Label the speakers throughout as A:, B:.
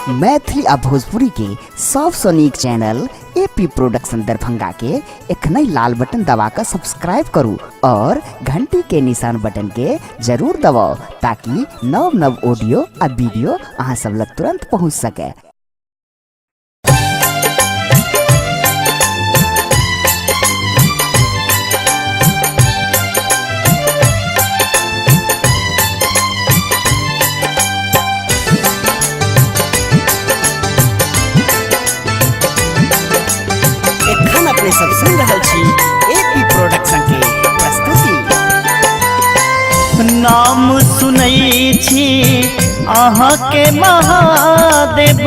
A: मैथिली आ भोजपुरी के सबसे नीक चैनल एपी प्रोडक्शन दरभंगा के एखनई लाल बटन दबाकर सब्सक्राइब करू और घंटी के निशान बटन के जरूर दबाओ ताकि नव नव ऑडियो आ वीडियो अहाँ सब लग तुरंत पहुंच सके। अपने सब सुन रहल छी एपी प्रोडक्शन के प्रस्तुति।
B: नाम सुनै छी अहाँ के महादेव,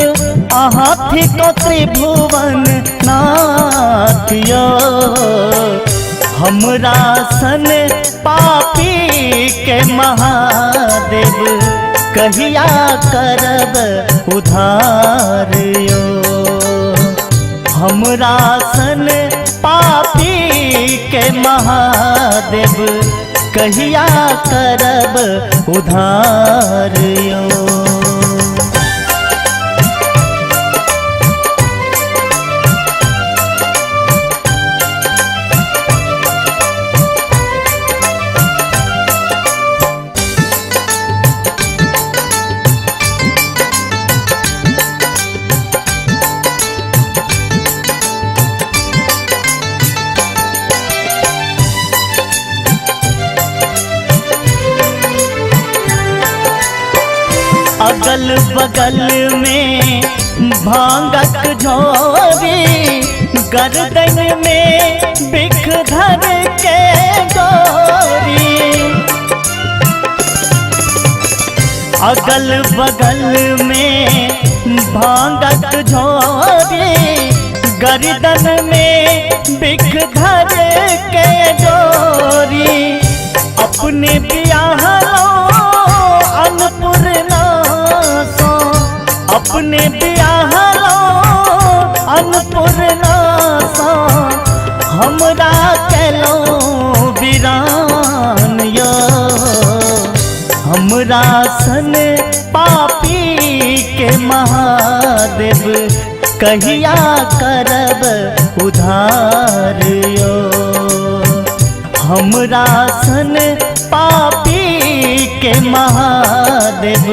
B: अहाँ थे त्रिभुवन नाथ यो। हमरा सन पापी के महादेव कहिया करब उधार यो। हमरा सन पापी के महादेव कहिया करब उधार यो। अगल बगल में भांगक झोरी, गर्दन में बिख धर के गोरी। अगल बगल में भांगक झोरी, गर्दन में बिख धर के गोरी। अपने बियाह अन्नपूर्णा अपने बियाह अन्नपूर्णा हमरा केलो वीरान यो। हमरा सन पापी के महादेव कहिया करब उधार यो। हमरा सन पापी के महादेव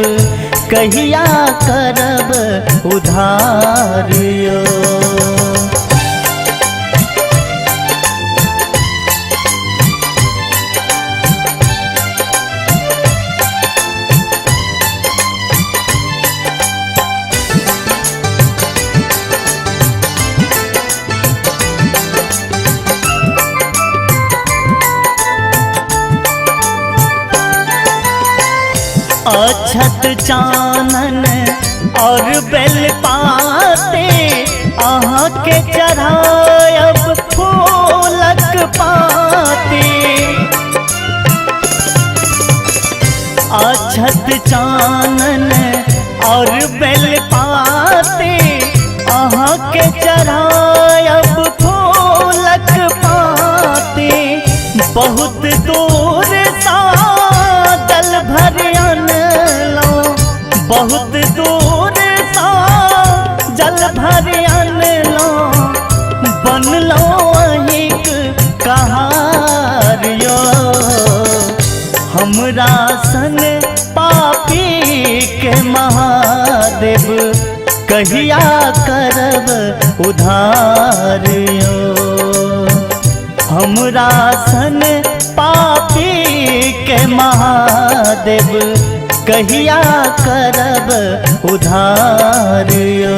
B: कहिया करब उधार यो। अछत चानन और बेल पाते अहाँ के चढ़ायब फूलक पाते। अछत चानन और बेल पाते अहाँ के चढ़ायब फूलक पाते। बहुत दूर सा जल भर बहुत दूर सा जल भर अनलो, बनलो अहिक कहार यो। हमरा सन पापी के महादेव कहिया करब उधार यो। हमरा सन पापी के महादेव कहिया करब उधार यो।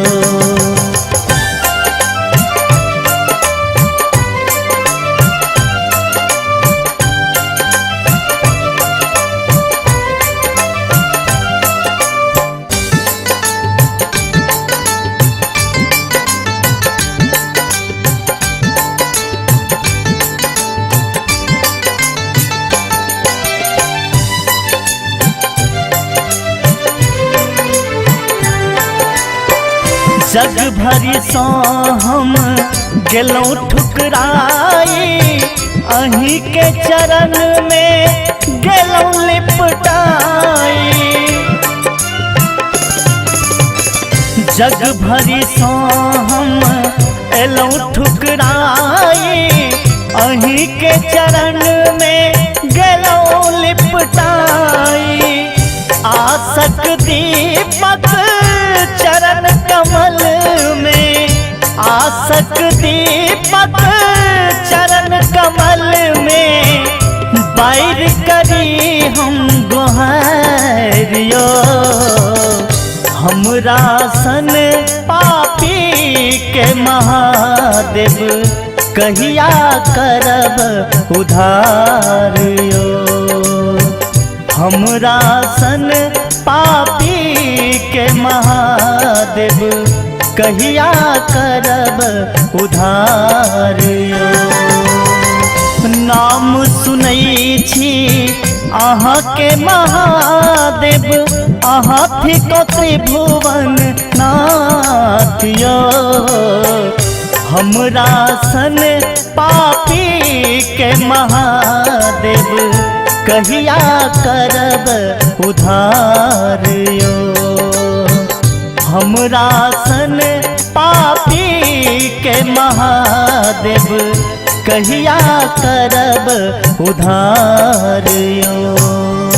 B: जग भरी सो हम गेलौं ठुकराई, अहीं के चरण में गेलौं लिपटाई। जग भरी सो हम एलौं ठुकराई, अहीं के चरण में गेलौं लिपटाई। आसक दीपक चरण कमल में, आसक दीपक चरण कमल में, बैर करी हम गोहारियो। हमरा सन पापी के महादेव कहिया करब उधार यो। हमरा सन पापी के महादेव कहिया करब उधार यो। नाम सुनै छी अहाँ के महादेव, अहाँ थिको त्रिभुवन नाथ यो। हमरा सन पापी के महादेव कहिया करब उधार यो। हमरा सन पापी के महादेव कहिया करब उधार यो।